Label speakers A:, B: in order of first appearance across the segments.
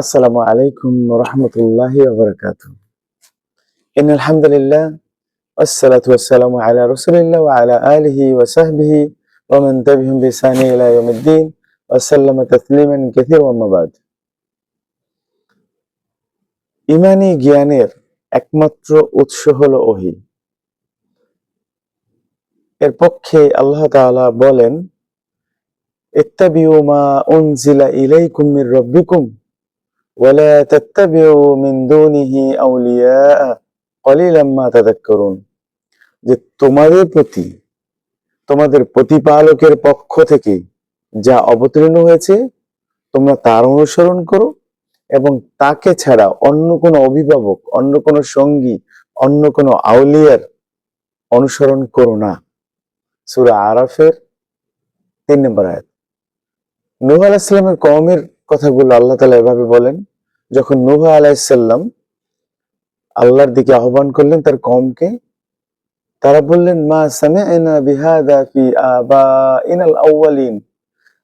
A: আসসালামু আলাইকুম ওয়া রাহমাতুল্লাহি ওয়া বারাকাতুহু। ইন্নাল হামদুলিল্লাহ ওয়াসসালাতু ওয়াসসালামু আলা রাসূলিল্লাহ ওয়া আলা আলিহি ওয়া সাহবিহি ওয়া মান তাবি'আহুম বিইহসানি ইলা ইয়াউমিদ্দিন ওয়া সাল্লামা তাসলিমান কাসীরান আম্মা বা'দ। ঈমানী জ্ঞানের একমাত্র উৎস হলো ওহী। এর পক্ষে আল্লাহ তাআলা বলেন, ইত্তাবিউ মা উনজিলা ইলাইকুম মির রাব্বিকুম ওয়া লা তাত্তাবিউ মিন দুনিহি আউলিয়া কলিলাম মা তাযাক্কারুন। যে তোমাদের প্রতিপালকের পক্ষ থেকে যা অবতীর্ণ হয়েছে তোমরা তার অনুসরণ করো এবং তাকে ছাড়া অন্য কোনো অভিভাবক, অন্য কোনো সঙ্গী, অন্য কোনো আউলিয়ার অনুসরণ করো না। সূরা আরাফের ৩ নম্বর আয়াত। নূহ আলাইহিস সালামের কওমের কথাগুলো আল্লাহ তাআলা এভাবে বলেন, যখন নূহ আলাইহিস সালাম আল্লাহর দিকে আহ্বান করলেন তার কওমকে, তারা বললেন, মা সামি'না বিহাদা ফি আবাইনাল আউয়ালিন।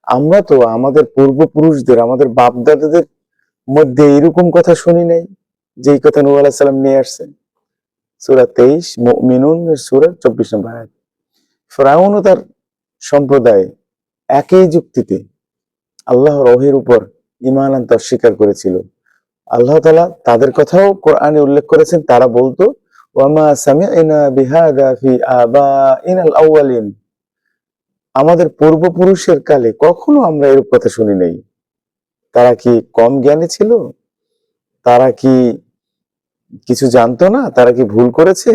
A: আমরা তো আমাদের পূর্বপুরুষদের, আমাদের বাপ দাদাদের মধ্যে এরকম কথা শুনি নাই যেই কথা নূহ আলাইহিস সালাম নিয়ে আসছেন। সূরা ২৩ মুমিনুন সূরা ২৪ নম্বর আয়াত। ফিরআউন ও তার সম্প্রদায় একই যুক্তিতে আল্লাহর ওহীর উপর ঈমান আনতে অস্বীকার করেছিল। আল্লাহ তাআলা তাদের কথাও কোরআনে উল্লেখ করেছেন। তারা বলতো, ওয়ামা সামি'না বিহাদা ফি আবাইনাল আউয়ালিন। আমাদের পূর্বপুরুষের কালে কখনো আমরা এরূপ কথা শুনি নাই। তারা কি কম জ্ঞানী ছিল? তারা কি কিছু জানতো না? তারা কি ভুল করেছে?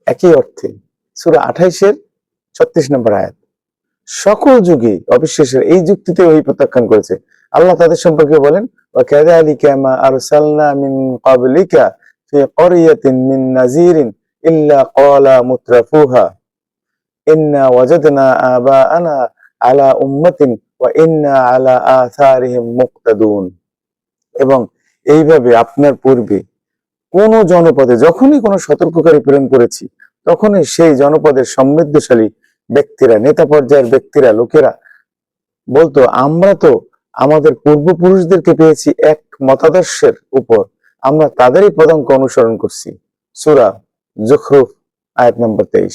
A: একই অর্থে সূরা ২৮-এর ৩৬ নম্বর আয়াত। সকল যুগে অবিশ্বাসের এই যুক্তিতে ওহী প্রত্যাখ্যান করেছে। আল্লাহ তাদের সম্পর্কে বলেন, ওয়া কাযালিকা মা আরসালনা মিন ক্বাবলিকা ফি ক্বরিয়াতিন মিন নাযিরিন ইল্লা ক্বালা মুতরাফুহা ইন্না ওয়াজাদনা আবাআনা আলা উম্মাতিন ওয়া ইন্না আলা আথারিহিম মুক্তাদুন। এবং এইভাবে আপনার পূর্বে কোন জনপদে যখনই কোনো সতর্ককারী প্রেরণ করেছি, তখনই সেই জনপদের সমৃদ্ধশালী ব্যক্তিরা, নেতা পর্যায়ের ব্যক্তিরা, লোকেরা বলতো, আমরা তো আমাদের পূর্বপুরুষদেরকে পেয়েছি এক মতাদর্শের উপর, আমরা তাদেরই পদাঙ্ক অনুসরণ করছি। সূরা যুখরুফ আয়াত নম্বর ২৩।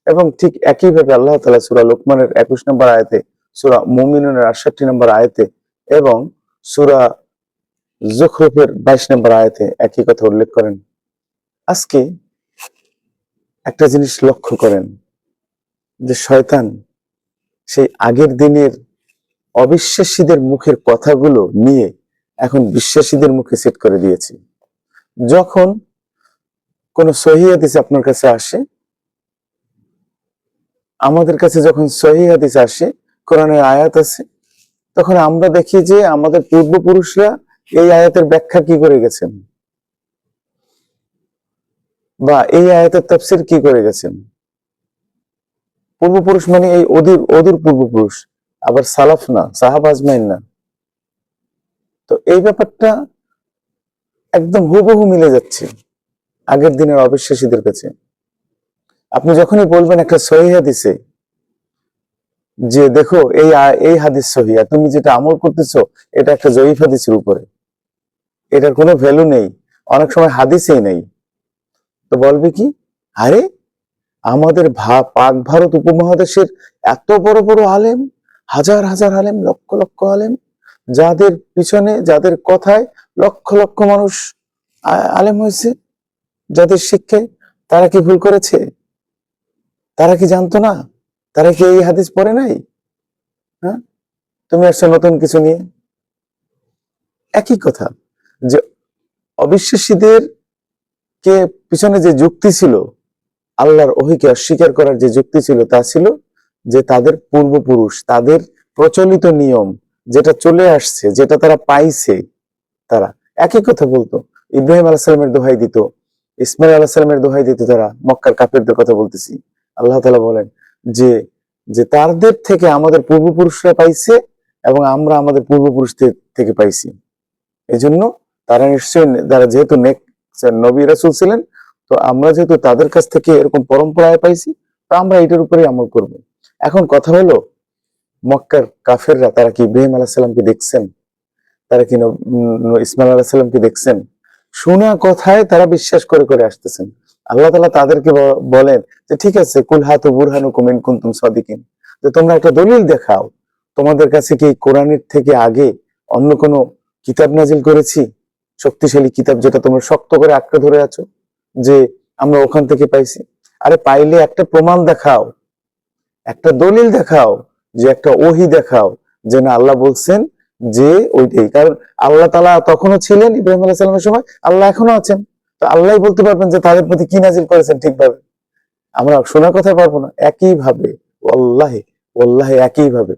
A: এবং ঠিক একইভাবে আল্লাহ তাআলা সূরা লোকমানের ২১ নম্বর আয়াতে, সূরা মুমিনুনের ৬৮ নম্বর আয়াতে এবং সূরা যুখরুফের ২২ নম্বর আয়াতে একই কথা উল্লেখ করেন। আজকে একটা জিনিস লক্ষ্য করেন যে শয়তান সেই আগের দিনের অবিশ্বাসীদের মুখের কথাগুলো নিয়ে এখন বিশ্বাসীদের মুখে সেট করে দিয়েছে। যখন কোন সহিহ হাদিস আপনার কাছে আসে, আমাদের কাছে যখন সহিহ হাদিস আসে, কোরআনের আয়াত আছে, তখন আমরা দেখি যে আমাদের পূর্বপুরুষরা এই আয়াতের ব্যাখ্যা কি করে গেছেন বা এই আয়াতের তাফসীর কি করে গেছেন। পূর্বপুরুষ মানে এই ওদের পূর্বপুরুষ, আবার সালাফ না, সাহাবা আজমাইন না। তো এই ব্যাপারটা একদম হুবহু মিলে যাচ্ছে আগের দিনের অবিশ্বাসীদের কাছে। আপনি যখনই বলবেন একটা সহিহ হাদিসে যে দেখো এই হাদিস সহিহ, আর তুমি যেটা আমল করতেছো এটা একটা জয়ীফ হাদিসের উপরে, এটার কোনো ভ্যালু নেই, অনেক সময় হাদিসেই নেই, তো বলবে কি, আরে আমাদের পাক ভারত উপমহাদেশের এত বড় বড় আলেম, হাজার হাজার আলেম, লক্ষ লক্ষ আলেম, যাদের পিছনে, যাদের কথায় লক্ষ লক্ষ মানুষ আলেম হয়েছে, যাদের শিক্ষায়, তারা কি ভুল করেছে? তারা কি জানতো না? তারা কি এই হাদিস পড়ে নাই? হ্যাঁ, তুমি আসছো নতুন কিছু নিয়ে। একই কথা যে অবিশ্বাসীদের কে পিছনে যে যুক্তি ছিল, আল্লাহর ওহীকে অস্বীকার করার যে যুক্তি ছিল, তা ছিল যে তাদের পূর্বপুরুষ, তাদের প্রচলিত নিয়ম যেটা চলে আসছে, যেটা তারা পাইছে, তারা একই কথা বলতো। ইব্রাহিম আলাইহিস সালামের দোহাই দিত, ইসমাইল আলাইহিস সালামের দোহাই দিত, তারা মক্কার কাফেরদের কথা বলতেছি। আল্লাহ তাআলা বলেন যে যে তাদের থেকে আমাদের পূর্বপুরুষরা পাইছে এবং আমরা আমাদের পূর্বপুরুষদের থেকে পাইছি। এজন্য তারা নিশ্চয়ই, তারা যেহেতু নবী রাসূল ছিলেন, তো আমরা যেহেতু তাদের কাছ থেকে এরকম পরম্পরায় পাইছি, তো আমরা এটার উপরে আমল করব। এখন কথা হলো, মক্কার কাফেররা তারা কি ইব্রাহিম আলাইহিস সালামকে দেখছেন? তারা কি ইসমাইল আলাইহিস সালামকে দেখছেন? শোনা কথায় তারা বিশ্বাস করে করে আসতেছেন। আল্লাহ তাআলা তাদেরকে বলেন যে ঠিক আছে, কুল হাতু বুরহানুকুম ইন কুনতুম সাদিকিন, যে তোমরা একটা দলিল দেখাও, তোমাদের কাছে কি কোরআনের থেকে আগে অন্য কোনো কিতাব নাজিল করেছি, শক্তিশালী কিতাব যেটা তোমরা শক্ত করে আঁকড়ে ধরে আছো যে আমরা ওখান থেকে পাইছি? আরে পাইলে একটা প্রমাণ দেখাও, একটা দলিল দেখাও, যে একটা ওহী দেখাও যে না আল্লাহ বলছেন যে ওইটাই। কারণ আল্লাহ তাআলা তখনও ছিলেন ইব্রাহিম আলাইহিস সালামের সময়, আল্লাহ এখনো আছেন। তো আল্লাহই বলতে পারবেন যে তাদের প্রতি কি নাজিল করেছেন ঠিকভাবে। আমরা শোনার কথা পারবো না। একই ভাবে ওয়াল্লাহি ওয়াল্লাহি একই ভাবে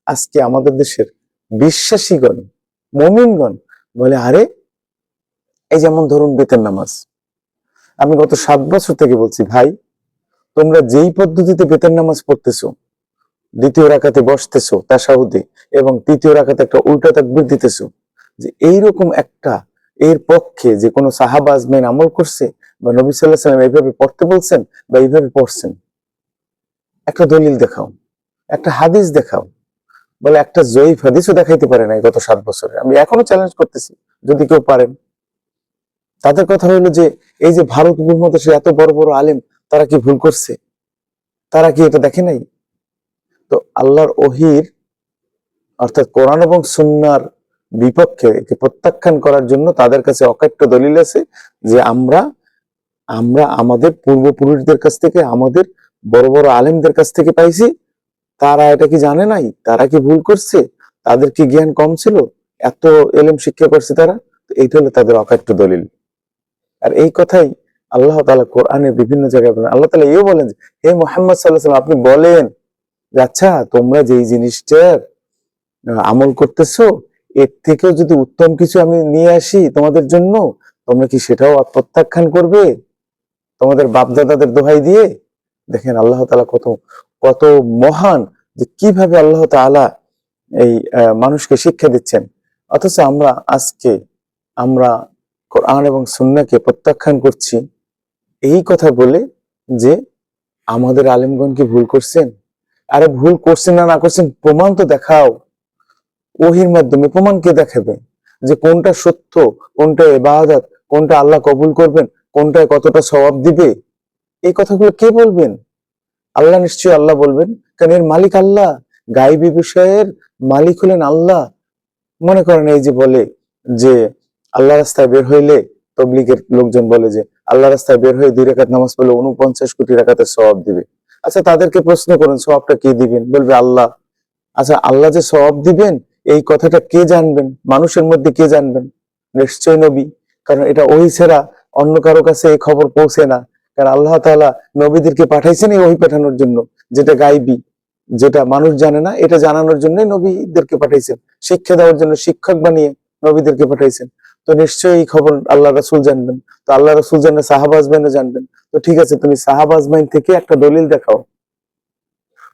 A: আজকে আমাদের দেশের বিশ্বাসীগণ, মুমিনগণ বলে আরে এই যেমন ধরুন বেতের নামাজ, আমি গত 7 বছর থেকে বলছি ভাই, তোমরা যেই পদ্ধতিতে বেতের নামাজ পড়তেছো, দ্বিতীয় রাকাতে বসতেছো তাশাহুদে এবং তৃতীয় রাকাতে একটা উল্টা তাকবীর দিতেছো, যে এইরকম একটা এর পক্ষে যে কোনো সাহাবা আজমাইন আমল করছে বা নবী সাল্লাল্লাহু আলাইহি ওয়াসাল্লাম এইভাবে পড়তে বলছেন বা এইভাবে পড়ছেন, একটা দলিল দেখাও, একটা হাদিস দেখাও। বলে একটা জয়ীফ হাদিসও দেখাইতে পারে নাই গত 7 বছরে। আমি এখনো চ্যালেঞ্জ করতেছি, যদি কেউ পারেন। তাদের কথা হলো যে এই যে ভারত উপমহাদেশে এত বড় বড় আলেম, তারা কি ভুল করছে? তারা কি এটা দেখে নাই? তো আল্লাহর ওহীর অর্থাৎ কোরআন এবং সুন্নাহর বিপক্ষে একে প্রত্যাখ্যান করার জন্য তাদের কাছে অকাট্য দলিল আছে যে আমরা আমরা আমাদের পূর্বপুরুষদের কাছ থেকে, আমাদের বড় বড় আলেমদের কাছ থেকে পাইছি। তারা এটা কি জানে নাই? তারা কি ভুল করছে? তাদের কি জ্ঞান কম ছিল? এত এলেম শিক্ষা করছে তারা? তো এইটা হলো তাদের অকাট্য দলিল। আর এই কথাই আল্লাহ তাআলা কোরআনের বিভিন্ন জায়গায় বলেন। আল্লাহ তাআলা এও বলেন যে, হে মুহাম্মদ সাল্লাল্লাহু আলাইহি ওয়াসাল্লাম, আপনি বলেন যে আচ্ছা তোমরা যেই জিনিসটার আমল করতেছো, এর থেকেও যদি উত্তম কিছু আমি নিয়ে আসি তোমাদের জন্য, তোমরা কি সেটাও প্রত্যাখ্যান করবে তোমাদের বাপদাদাদের দোহাই দিয়ে? দেখেন আল্লাহ তাআলা কত কত মহান, যে কিভাবে আল্লাহ তাআলা এই মানুষকে শিক্ষা দিচ্ছেন। অথচ আমরা আজকে আমরা কোরআন এবং সুন্নাহকে প্রত্যাখ্যান করছি এই কথা বলে যে আমাদের আলেমগণ কি ভুল করছেন? আরে ভুল করছেন না করছেন প্রমাণ তো দেখাও। ওহীর মাধ্যমে প্রমাণ কে দেখাবে যে কোনটা সত্য, কোনটা ইবাদত, কোনটা আল্লাহ কবুল করবেন, কোনটায় কতটা সওয়াব দিবে? এই কথাগুলো কে বলবেন? আল্লাহ নিশ্চয়ই আল্লাহ বলবেন, কারণ এর মালিক আল্লাহ। গায়বী বিষয়ের মালিক হলেন আল্লাহ। মনে করেন এই যে বলে যে আল্লাহ রাস্তায় বের হইলে, তবলিগের লোকজন বলে যে আল্লাহ রাস্তায় বের হয়ে 2 রাকাত নামাজ পড়লে 49 কোটি রাকাতের সওয়াব দিবে। আচ্ছা তাদেরকে প্রশ্ন করেন সওয়াবটা কে দিবেন? বলবে আল্লাহ। আচ্ছা আল্লাহ যে সওয়াব দিবেন এই কথাটা কে জানবেন? মানুষের মধ্যে কে জানবেন? নিশ্চয় নবী। কারণ এটা ওহী ছাড়া অন্য কারো কাছে এই খবর পৌঁছে না। কারণ আল্লাহ তাআলা নবীদেরকে পাঠাইছেন এই ওহী পাঠানোর জন্য, যেটা গায়বী, যেটা মানুষ জানে না, এটা জানানোর জন্যই নবীদেরকে পাঠাইছেন। শিক্ষা দেওয়ার জন্য শিক্ষক বানিয়ে নবীদেরকে পাঠাইছেন। তো নিশ্চয়ই এই খবর আল্লাহ রাসূল জানবেন। তো আল্লাহ রাসূল জানলে সাহাবা আজমাইনও জানবেন। তো ঠিক আছে, তুমি সাহাবা আজমাইন থেকে একটা দলিল দেখাও,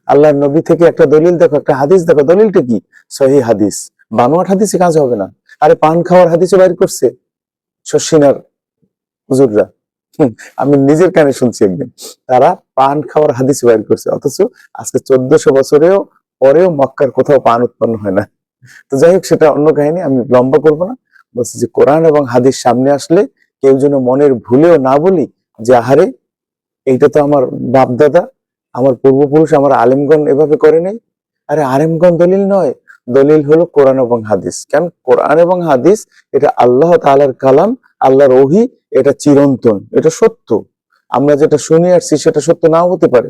A: আল্লাহর নবী থেকে একটা দলিল দেখো, একটা হাদিস দেখো। দলিলটা কি? সহিহ হাদিস। বানোয়াট হাদিসে কাজ হবে না। আরে পান খাওয়ার হাদিসও বাইর করছে শর্ষিনার হুজুররা। আমি নিজের কানে শুনছি একদিন, তারা পান খাওয়ার হাদিস বাইর করছে। অথচ আজকে 1400 বছরেও পরেও মক্কার কোথাও পান উৎপন্ন হয় না। তো যাই হোক, সেটা অন্য কাহিনী, আমি লম্বা করবো না। বলছি যে কোরআন এবং হাদিস সামনে আসলে কেউ যেন মনের ভুলেও না বলি যে আহারে এইটা তো আমার বাপ দাদা, আমার পূর্বপুরুষ, আমার আলেমগণ এভাবে করে নাই। আরে আলেমগণ দলিল নয়, দলিল হলো কোরআন এবং হাদিস। কেন? কোরআন এবং হাদিস এটা আল্লাহ তাআলার কালাম, আল্লাহর ওহী। এটা চিরন্তন, এটা সত্য। আমরা যেটা শুনে আসছি সেটা সত্য নাও হতে পারে।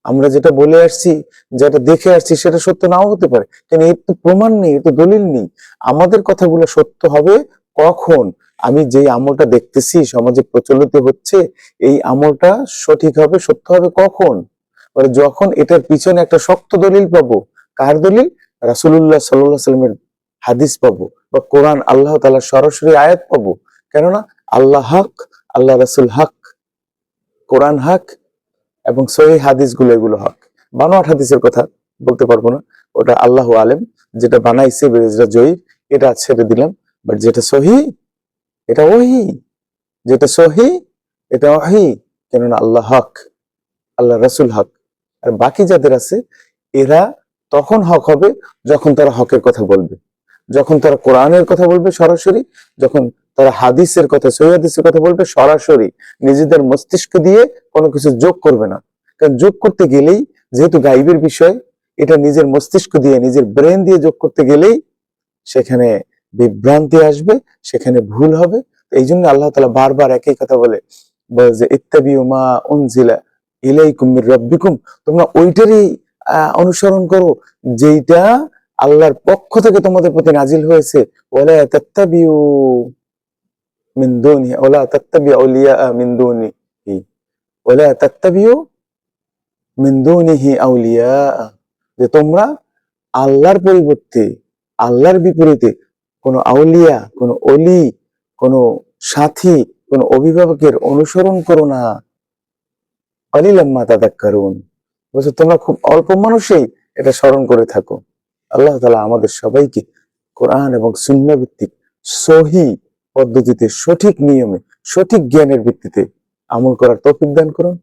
A: আমরা যেটা বলে আসছি, যেটা দেখে আসছি সেটা সত্য নাও হতে পারে। কেন? এর তো প্রমাণ নেই, এর তো দলিল নেই। আমাদের কথাগুলো সত্য হবে কখন? আমি যেই আমলটা দেখতেছি সমাজে প্রচলিত হচ্ছে, এই আমলটা সঠিক হবে, সত্য হবে কখন? যখন এটার পিছনে একটা শক্ত দলিল পাবো। কার দলিল? রাসূলুল্লাহ সাল্লাল্লাহু আলাইহি ওয়াসাল্লামের হাদিস পাবো, বা কোরআন আল্লাহ তাআলার সরাসরি আয়াত পাবো। কেননা আল্লাহ হক, আল্লাহ রাসূল হক, কোরআন হক এবং সহিহ হাদিসগুলো এগুলো হক। বানোয়াট হাদিসের কথা বলতে পারবো না, ওটা আল্লাহ আলেম। যেটা বানাইছে, যেটা জয়ীফ, এটা ছেড়ে দিলাম। বাট যেটা সহিহ এটা ওহী, যেটা সহিহ এটা ওহী। কেননা আল্লাহ হক, আল্লাহ রাসূল হক। আর বাকি যাদের আছে এরা তখন হক হবে যখন তারা হকের কথা বলবে, যখন তারা কোরআনের কথা বলবে সরাসরি, যখন তারা হাদিসের কথা, সহিহ হাদিসের কথা বলবে সরাসরি, নিজেদের মস্তিষ্ক দিয়ে কোনো কিছু যোগ করবে না। কারণ যোগ করতে গেলেই, যেহেতু গাইবের বিষয়, এটা নিজের মস্তিষ্ক দিয়ে, নিজের ব্রেন দিয়ে যোগ করতে গেলেই সেখানে বিভ্রান্তি আসবে, সেখানে ভুল হবে। এই জন্য আল্লাহ তাআলা বারবার একই কথা বলে যে ইত্তাবিউ মা উনজিলা ইলাইকুম মির রাব্বিকুম, তোমরা ওইটারই অনুসরণ করো যেইটা আল্লাহর পক্ষ থেকে তোমাদের প্রতি নাজিল হয়েছে। ওয়ালা তাত্তাবিউ মিন দুনিহি ওয়ালা তাত্তাবিউ আউলিয়া মিন দুনিহি ওয়ালা তাত্তাবিউ মিন দুনিহি আউলিয়া, যে তোমরা আল্লাহর পরিবর্তে, আল্লাহর বিপরীতে কোন আউলিয়া, কোন অলি, কোন সাথী, কোন অভিভাবকের অনুসরণ করো না। কালিলাম মা তাযাক্কারুন, বলছে তোমরা খুব অল্প মানুষই এটা স্মরণ করে থাকো। আল্লাহ তাআলা আমাদের সবাইকে কোরআন এবং সুন্নাহ ভিত্তিক সহি পদ্ধতিতে, সঠিক নিয়মে, সঠিক জ্ঞানের ভিত্তিতে আমল করার তৌফিক দান করুন।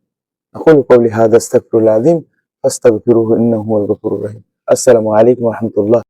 A: আকুলু কওলি হাযা আস্তাগফিরুল আযীম ফাস্তাগফিরুহু ইন্নাহু হুয়াল গফুরুর রহিম। আসসালামু আলাইকুম ওয়া রাহমাতুল্লাহ।